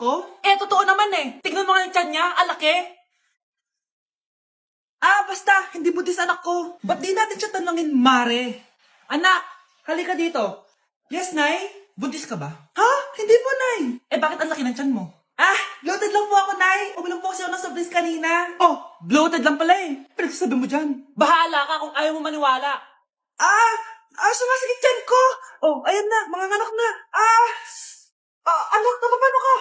ko? Eh, totoo naman eh. Tignan mo nga yung tiyan niya, alaki. Basta, hindi buntis anak ko. Ba't di natin siya tanungin, Mare? Anak, halika dito. Yes, Nay? Buntis ka ba? Ha? Hindi po, Nay. Eh, bakit ang laki ng tiyan mo? Bloated lang po ako, Nay. Uminom po kasi ako ng soft drinks kanina. Oh, bloated lang pala eh. Pinagsasabi mo dyan. Bahala ka kung ayaw mo maniwala. Sumasakit tiyan ko. Oh, ayan na, mga anak na. Anak, napapano ka?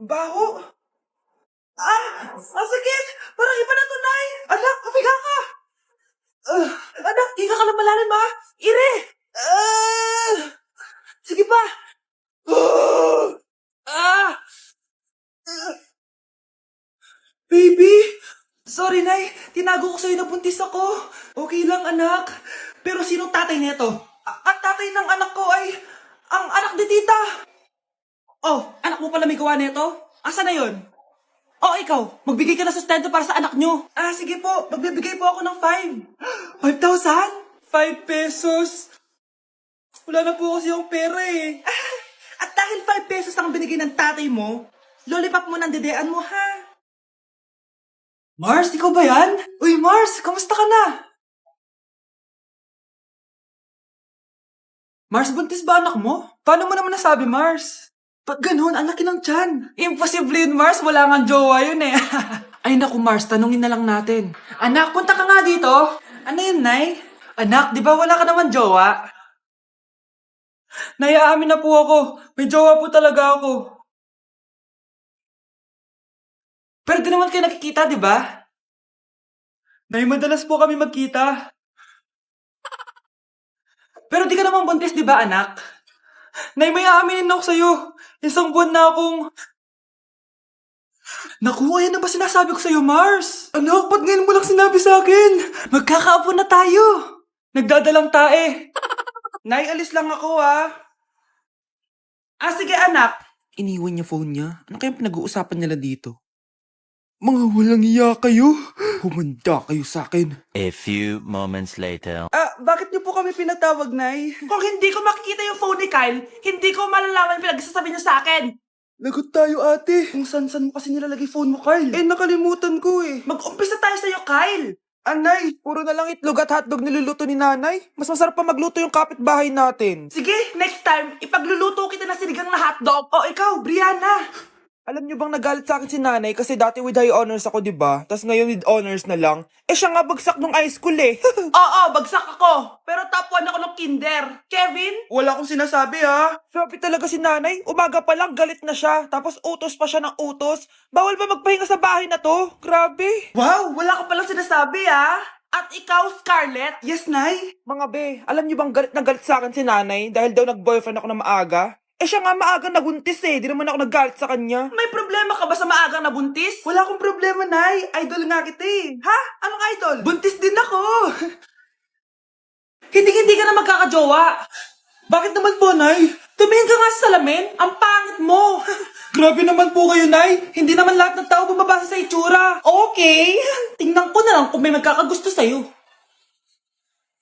Baho. Sakit. Parang iba na to, Nay. Anak, pabiga ka. Anak, higa ka lang malalim, ha? Ire. Sige pa. Baby. Sorry, Nay. Tinago ko sa'yo na buntis ako. Okay lang, anak. Pero sinong tatay nito? Ang tatay ng anak ko ay ang anak ni tita. Oh, anak mo pala may gawa nito? Asa na yun? Oh, ikaw, magbigay ka na sustento para sa anak nyo. Sige po, magbibigay po ako ng 5. 5,000? 5 pesos? Wala na po kasi yung pera eh. At dahil 5 pesos ang binigay ng tatay mo, lollipop mo ng dedean mo, ha? Mars, ikaw ba yan? Uy, Mars, kamusta ka na? Mars, buntis ba anak mo? Paano mo naman nasabi, Mars? Ba't ganun? Ang laki ng tiyan. Imposible yun, Mars. Wala nga jowa yun eh. Ay naku, Mars. Tanungin na lang natin. Anak, punta ka nga dito. Ano yun, Nay? Anak, di ba wala ka naman jowa? Nay, aamin na po ako. May jowa po talaga ako. Pero di naman kayo nakikita, di ba? Nay, madalas po kami magkita. Pero di ka naman buntis, di ba, anak? Nay, may aaminin ako sa'yo. Isang buwan na akong... Naku, ayan na ba sinasabi ko sa'yo, Mars? Anak, ba't ngayon mo lang sinabi sa'kin? Magkakaapo na tayo. Nagdadalang tae. Nay, alis lang ako, ha? Sige, anak. Iniwan niya phone niya. Ano kayang pinag-uusapan nila dito? Mga walang iya kayo. Humanda kayo sa'kin. A few moments later. Bakit niyo po kami pinatawag, Nay? Kung hindi ko makikita yung phone ni Kyle, hindi ko malalaman pinagsasabi niyo sa akin. Lagot tayo, ate. Kung san-san mo kasi nilalagay phone mo, Kyle. Nakalimutan ko eh. Mag-umpisa tayo sa'yo, Kyle. Anay, puro na lang itlog at hotdog niluluto ni nanay. Mas masarap pa magluto yung kapitbahay natin. Sige, next time, ipagluluto kita na sinigang na hotdog. O ikaw, Brianna. Alam niyo bang nagalit sa akin si nanay kasi dati with high honors ako, diba? Tapos ngayon with honors na lang. Siya nga bagsak nung high school eh. Oo, bagsak ako. Pero top 1 ako ng kinder. Kevin? Wala akong sinasabi ha. Sabi talaga si nanay, umaga pa lang galit na siya. Tapos utos pa siya ng utos. Bawal ba magpahinga sa bahay na to? Grabe. Wow, wala ka palang sinasabi ha. At ikaw, Scarlett? Yes, Nay? Mga be, alam niyo bang galit na galit sa akin si nanay dahil daw nag-boyfriend ako na maaga? Siya nga maagang nabuntis eh. Di naman ako naggalit sa kanya. May problema ka ba sa maagang nabuntis? Wala akong problema, Nay. Idol nga kita eh. Ha? Anong idol? Buntis din ako. Hindi ka na magkakajowa. Bakit naman po, Nay? Tumingin ka nga sa salamin. Ang pangit mo. Grabe naman po kayo, Nay. Hindi naman lahat ng tao bumabasa sa itsura. Okay. Tingnan ko na lang kung may magkakagusto sa'yo.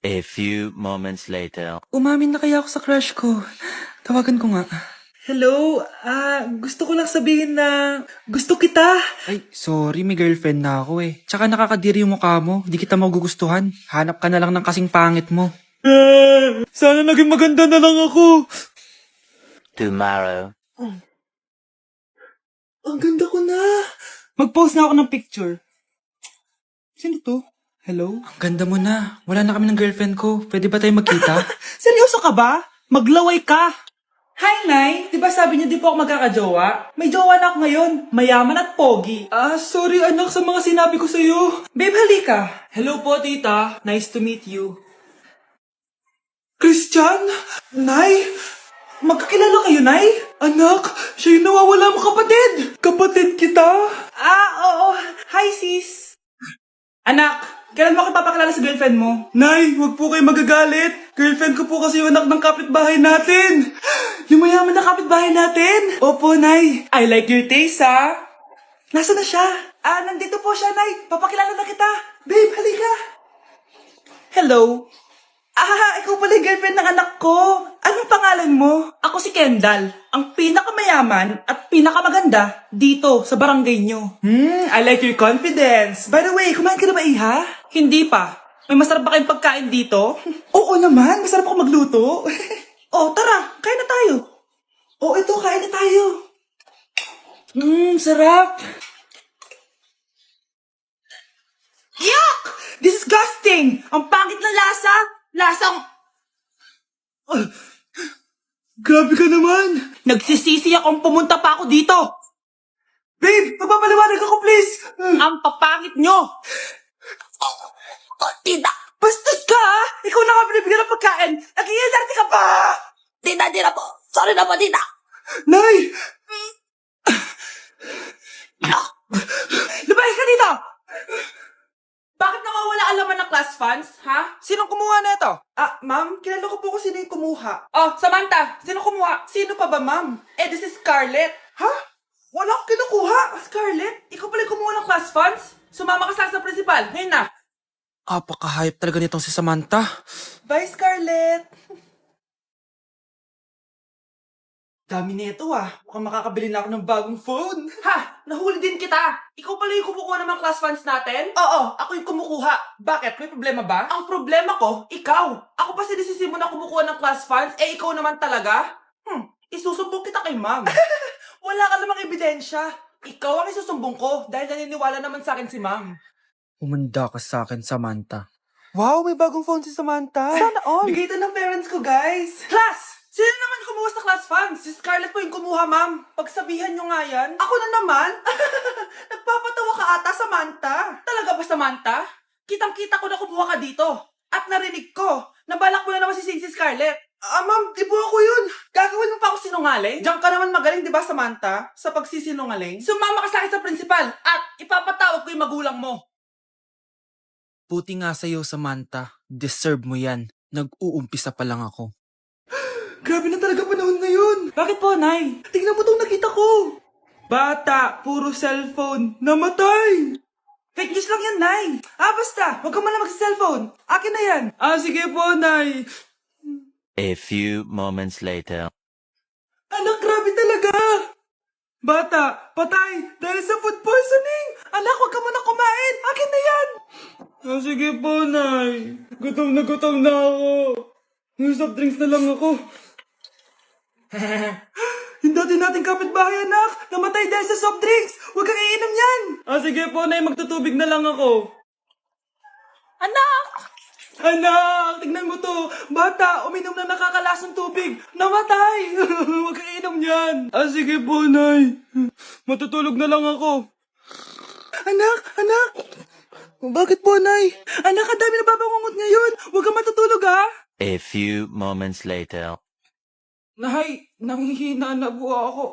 A few moments later. Umamin na kaya ako sa crush ko. Tawagan ko nga. Hello, gusto ko lang sabihin na gusto kita. Ay, sorry, may girlfriend na ako eh. Tsaka nakakadiri yung mukha mo, di kita magugustuhan. Hanap ka na lang ng kasing pangit mo. Sana naging maganda na lang ako. Tomorrow. Ang ganda ko na. Mag-post na ako ng picture. Sino to? Hello? Ang ganda mo na. Wala na kami ng girlfriend ko. Pwede ba tayo magkita? Seryoso ka ba? Maglaway ka. Hi, Nay! Di ba sabi niyo di po ako magkakajowa? May jowa na ako ngayon. Mayaman at pogi. Sorry anak sa mga sinabi ko sa'yo. Babe, halika. Hello po, tita. Nice to meet you. Christian? Nay? Magkakilala kayo, Nay? Anak, siya yung nawawala mo kapatid. Kapatid kita? Oo. Hi, sis. Anak, kailan mo ako papakilala sa girlfriend mo? Nay, wag po kayo magagalit. Girlfriend ko po kasi yung anak ng kapitbahay natin. Yung mayaman na kapitbahay natin. Opo, Nay. I like your taste, ha? Nasaan na siya? Nandito po siya, Nay. Papakilala na kita. Babe, halika. Hello. Ikaw pala yung girlfriend ng anak ko. Anong pangalan mo? Ako si Kendall, ang pinakamayaman at pinakamaganda dito sa barangay nyo. I like your confidence. By the way, kumain ka na ba, Iha? Hindi pa. May masarap ba kayong pagkain dito? Oo naman, masarap ako magluto. Tara, kain na tayo. Ito, kain na tayo. Sarap. Yuck! Disgusting! Ang pangit na lasa! Lasang... Grabe ka naman! Nagsisisi akong pumunta pa ako dito! Babe, magpapaliwanag ako please! Ang papangit nyo! Tita! Bastos ka ha! Ikaw na nga binibigyan ng pagkain! Nag-iinarte ka pa! Tita po! Sorry na po, tita! Nay! Lumayas ka dito! Bakit nawawala ang laman ng class funds, ha? Sinong kumuha na ito? Ma'am, kilala ko po kung sino yung kumuha. Samantha, sino kumuha? Sino pa ba, ma'am? This is Scarlett. Ha? Wala akong kinukuha. Scarlett, ikaw pala yung kumuha ng class funds? Sumama ka sa principal. Ngayon na. Apaka-hype talaga nitong si Samantha. Bye, Scarlett. Dami nito Mukhang makakabili na ako ng bagong phone. Ha! Nahuli din kita! Ikaw pala yung kumukuha ng mga class funds natin? Oo, ako yung kumukuha. Bakit? May problema ba? Ang problema ko, ikaw. Ako pa sinisisi mo na kumukuha ng class funds, ikaw naman talaga? Isusumbong kita kay ma'am. Wala ka namang ebidensya. Ikaw ang isusumbong ko dahil naniniwala naman sa akin si ma'am. Umanda ka sa akin, Samantha. Wow, may bagong phone si Samantha. Sana all. Bigay ito ng parents ko, guys. Class! Sino naman kumuha sa class funds? Si Scarlett po yung kumuha, ma'am. Pagsabihan nyo nga yan. Ako na naman? Nagpapatawa ka ata, Samantha. Talaga ba, Samantha? Kitang-kita ko na kumuha ka dito. At narinig ko, nabalak mo na naman si Scarlett. Ma'am, di po ako yun. Gagawin mo pa ako sinungaling? Diyan ka naman magaling, di ba, Samantha? Sa pagsisinungaling? Sumama ka sa akin sa principal at ipapatawag ko yung magulang mo. Buti nga sa'yo, Samantha. Deserve mo yan. Nag-uumpisa pa lang ako. Grabe na talaga panahon ngayon. Bakit po, Nay? Tingnan mo itong nakita ko. Bata, puro cellphone, namatay. Fake news lang yan, Nay. Basta, huwag ka man na mag-cellphone. Akin na yan. Sige po, Nay. A few moments later. Anak, grabe talaga. Bata, patay, dahil sa food poisoning. Anak, huwag ka muna kumain. Akin na yan. Sige po, Nay. Gutom na ako. May soft drinks na lang ako. Yung dati nating kapitbahay, anak. Namatay dahil sa soft drinks. Huwag kang iinom yan. Sige po, Nay. Magtutubig na lang ako. Anak! Anak! Tignan mo to. Bata, uminom na nakakalasang tubig. Namatay. Huwag kang iinom yan. Sige po, Nay. Matutulog na lang ako. Anak! Bakit po, Nay? Anak, ang dami na babangungot ngayon. Huwag kang matutulog, ha? A few moments later. Nay, nanghihina na po ako.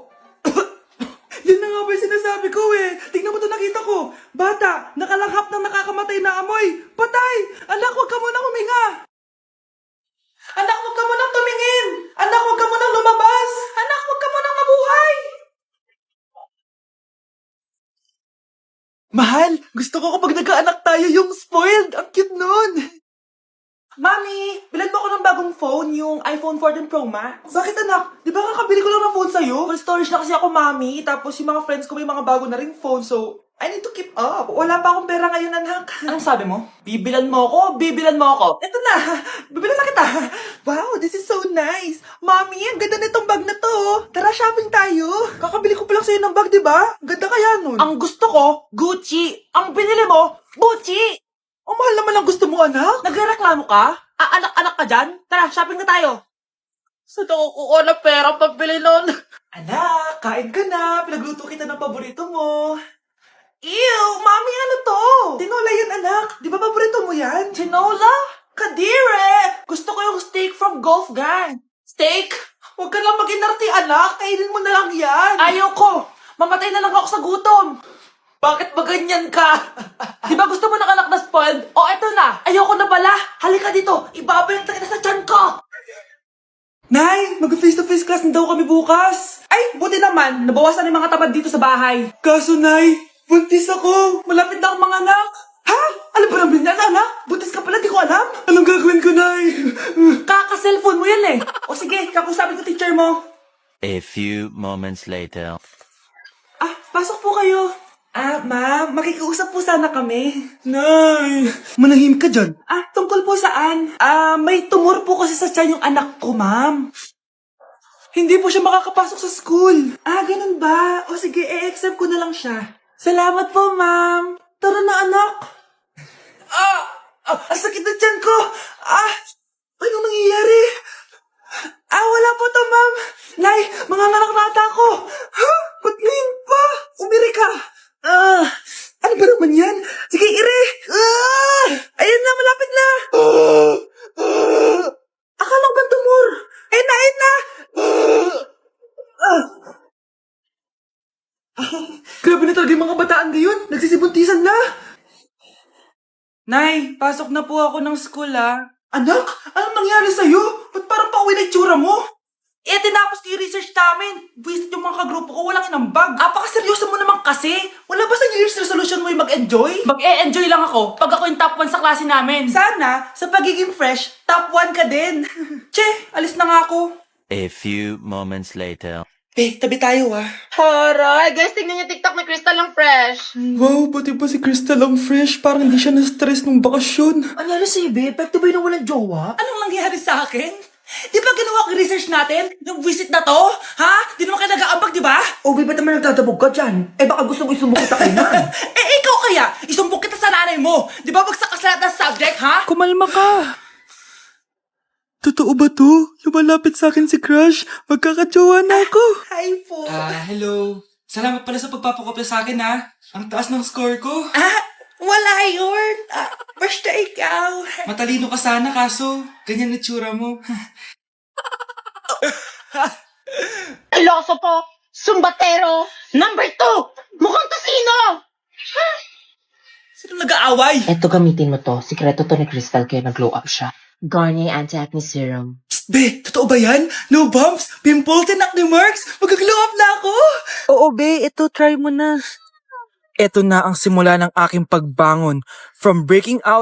Yan na nga ba yung sinasabi ko Tingnan mo to nakita ko. Bata, nakalanghap ng nakakamatay na amoy. Patay! Anak, huwag ka munang huminga. Anak, huwag ka munang tumingin. Anak, huwag ka munang lumabas. Anak, huwag ka munang mabuhay. Mahal, gusto ko kapag nagkaanak tayo yung spoiled. Ang cute nun. Mami, bilan mo ako ng bagong phone, yung iPhone 14 Pro Max. Bakit anak? Di ba kakabili ko lang ng phone sa'yo? Full storage na kasi ako, Mami. Tapos yung mga friends ko may mga bago na ring phone, so I need to keep up. Wala pa akong pera ngayon, anak. Anong sabi mo? Bibilan mo ako? Ito na, bibilan na kita. Wow, this is so nice. Mami, ang ganda nitong bag na to. Tara, shopping tayo. Kakabili ko pa lang sa'yo ng bag, di ba? Ganda kaya nun. Ang gusto ko, Gucci. Ang binili mo, Gucci. Ang mahal naman ang gusto mo, anak. Nagreklamo ka? Anak-anak ka dyan? Tara, shopping na tayo. Saan ako kukuha ng pera pambili nun? Anak, kain ka na. Pinagluto kita ng paborito mo. Ew, Mami, ano to? Tinola yan, anak. Di ba paborito mo yan? Tinola? Kadire! Gusto ko yung steak from Golf Gang. Steak? Huwag ka lang mag-inarte, anak. Kainin mo na lang yan. Ayaw ko. Mamatay na lang ako sa gutom. Bakit ba ganyan ka? Di ba gusto mo ng anak na spoiled? Eto na. Ayoko na pala. Halika dito. Ibabalik na kita sa tiyan ko. Nay, mag-face-to-face class na daw kami bukas. Ay, buti naman. Nabawasan yung mga tamad dito sa bahay. Kaso, Nay, buntis ako. Malapit na akong mga anak. Ha? Ano ba naman yan, anak? Buntis ka pala, di ko alam. Anong gagawin ko, Nay? Kaka-cellphone mo yan eh. O sige, kakusapin ko teacher mo. A few moments later. Pasok po kayo. Ma'am, makikiusap po sana kami. Nay, manahim ka dyan. Tungkol po saan? May tumor po kasi sa tiyan yung anak ko, ma'am. Hindi po siya makakapasok sa school. Ganun ba? O sige, i-accept ko na lang siya. Salamat po, ma'am. Tara na, anak. Ang sakit na tiyan ko. Anong nangyayari? Wala po to, ma'am. Nay, manganganak na ata ako. Ba't ngayon pa? Umiri ka. Ano ba naman yan? Sige, ire. Ayan na, malapit na. Akala ko ba tumor? Ayun na. Grabe na talaga yung mga bataan ngayon. Nagsisibuntisan na. Nay, pasok na po ako ng school, Anak, anong nangyari sa'yo? Ba't parang pauwi na itsura mo? Tinapos ko yung research namin. Visit yung mga kagrupo ko, walang inambag. Apakaseryoso mo naman kasi. Wala ba sa New Year's resolution mo yung mag-enjoy? Mag-e-enjoy lang ako pag ako yung top 1 sa klase namin. Sana, sa pagiging fresh, top 1 ka din. Che, alis na nga ako. A few moments later. Tabi tayo, Haray, guys, tingnan niyo TikTok ni Crystal ang fresh. Wow, pati ba si Crystal ang fresh? Parang hindi siya na-stress nung bakasyon. Ano si Ibe? Epekto ba yun na walang jowa? Anong nangyari sa akin? Di ba ginawa ko yung research natin? Yung visit na to? Ha? Di naman kayo nag-aambag, di ba? Ba't naman nagtatabog ka dyan? Baka gusto mo isumbong kita kay Nan. Ikaw kaya? Isumbong kita sa nanay mo. Di ba bagsak ka sa lahat ng subject, ha? Kumalma ka. Totoo ba to? Lumalapit sa akin si Crush. Magkakajowa na ako. Hi po. Hello. Salamat pala sa pagpapakopya sa akin, ha. Ang taas ng score ko. Wala yun. Basta ikaw. Matalino ka sana, kaso ganyan na tsura mo. Iloso po! Sumbatero! Number 2! Mukhang tasino! Sino nag-aaway? Eto, gamitin mo to. Sikreto to ni Crystal kaya nag-glow up siya. Garnier Anti-Acne Serum. Be, totoo ba yan? No bumps, pimples, and acne marks? Mag-glow up na ako. Oo, be. Ito, try mo na. Ito na ang simula ng aking pagbangon. From breaking out